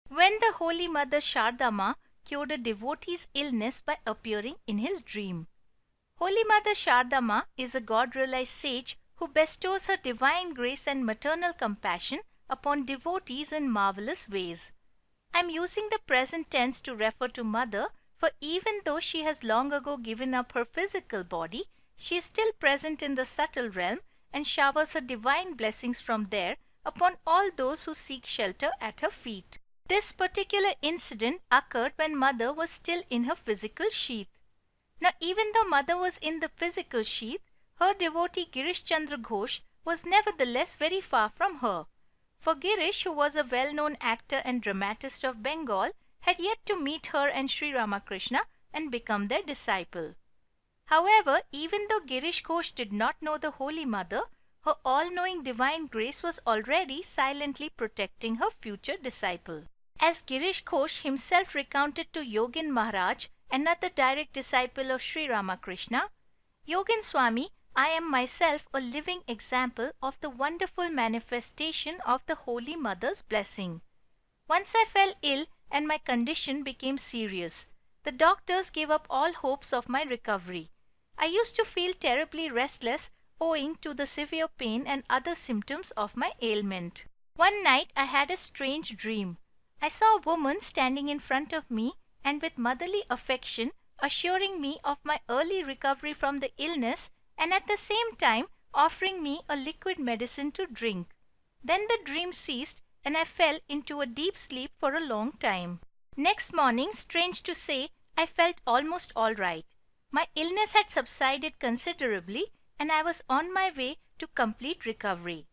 when the Holy Mother Shardama cured a devotee's illness by appearing in his dream. Holy Mother Shardama is a God-realized sage who bestows her divine grace and maternal compassion upon devotees in marvelous ways. I am using the present tense to refer to Mother, for even though she has long ago given up her physical body, she is still present in the subtle realm and showers her divine blessings from there upon all those who seek shelter at her feet. This particular incident occurred when Mother was still in her physical sheath. Now, even though Mother was in the physical sheath, her devotee Girish Chandra Ghosh was nevertheless very far from her. For Girish, who was a well-known actor and dramatist of Bengal, had yet to meet her and Sri Ramakrishna and become their disciple. However, even though Girish Ghosh did not know the Holy Mother, her all-knowing divine grace was already silently protecting her future disciple. As Girish Ghosh himself recounted to Yogin Maharaj, another direct disciple of Sri Ramakrishna, Yogin Swami, I am myself a living example of the wonderful manifestation of the Holy Mother's blessing. Once I fell ill and my condition became serious. The doctors gave up all hopes of my recovery. I used to feel terribly restless owing to the severe pain and other symptoms of my ailment. One night I had a strange dream. I saw a woman standing in front of me and with motherly affection assuring me of my early recovery from the illness and at the same time offering me a liquid medicine to drink. Then the dream ceased and I fell into a deep sleep for a long time. Next morning, strange to say, I felt almost all right. My illness had subsided considerably and I was on my way to complete recovery.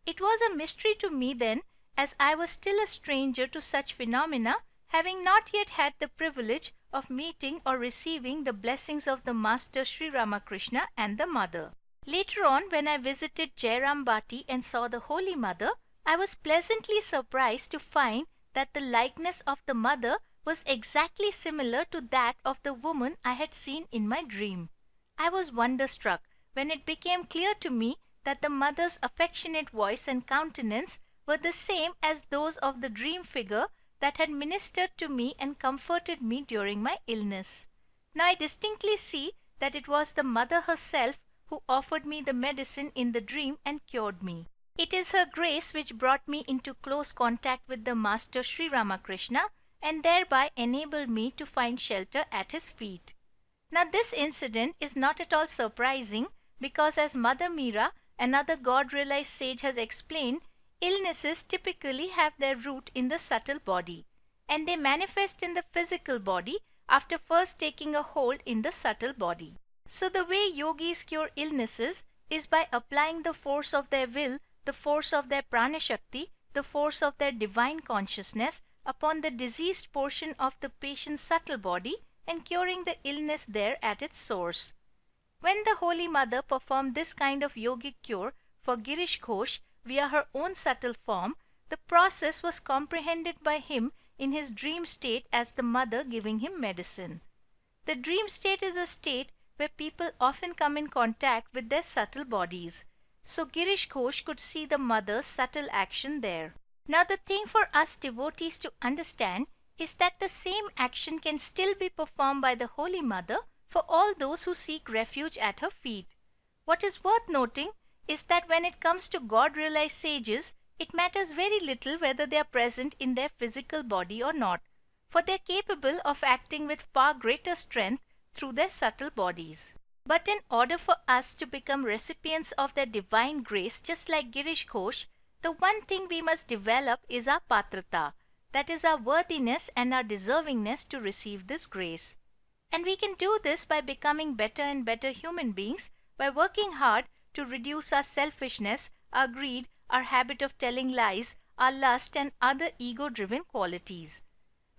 It was a mystery to me then, as I was still a stranger to such phenomena, having not yet had the privilege of meeting or receiving the blessings of the Master Sri Ramakrishna and the Mother. Later on, when I visited Jairam Bati and saw the Holy Mother, I was pleasantly surprised to find that the likeness of the Mother was exactly similar to that of the woman I had seen in my dream. I was wonderstruck when it became clear to me that the Mother's affectionate voice and countenance were the same as those of the dream figure that had ministered to me and comforted me during my illness. Now I distinctly see that it was the Mother herself who offered me the medicine in the dream and cured me. It is her grace which brought me into close contact with the Master Sri Ramakrishna and thereby enabled me to find shelter at his feet. Now this incident is not at all surprising because, as Mother Meera, another God-realized sage, has explained, illnesses typically have their root in the subtle body and they manifest in the physical body after first taking a hold in the subtle body. So the way yogis cure illnesses is by applying the force of their will, the force of their prana shakti, the force of their divine consciousness upon the diseased portion of the patient's subtle body and curing the illness there at its source. When the Holy Mother performed this kind of yogic cure for Girish Ghosh via her own subtle form, the process was comprehended by him in his dream state as the Mother giving him medicine. The dream state is a state where people often come in contact with their subtle bodies. So Girish Ghosh could see the Mother's subtle action there. Now the thing for us devotees to understand is that the same action can still be performed by the Holy Mother for all those who seek refuge at her feet. What is worth noting is that when it comes to God-realized sages, it matters very little whether they are present in their physical body or not, for they are capable of acting with far greater strength through their subtle bodies. But in order for us to become recipients of their divine grace, just like Girish Ghosh, the one thing we must develop is our patrata, that is our worthiness and our deservingness to receive this grace. And we can do this by becoming better and better human beings, by working hard to reduce our selfishness, our greed, our habit of telling lies, our lust and other ego-driven qualities.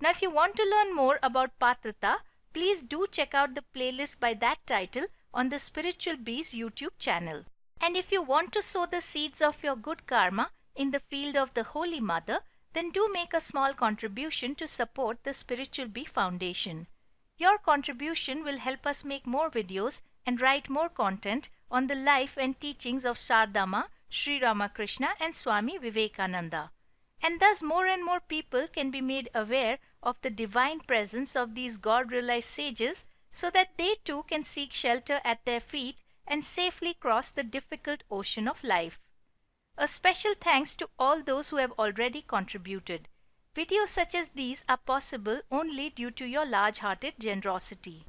Now if you want to learn more about patrata, please do check out the playlist by that title on the Spiritual Bees YouTube channel. And if you want to sow the seeds of your good karma in the field of the Holy Mother, then do make a small contribution to support the Spiritual Bee Foundation. Your contribution will help us make more videos and write more content on the life and teachings of Shardama, Sri Ramakrishna and Swami Vivekananda. And thus more and more people can be made aware of the divine presence of these God-realized sages, so that they too can seek shelter at their feet and safely cross the difficult ocean of life. A special thanks to all those who have already contributed. Videos such as these are possible only due to your large-hearted generosity.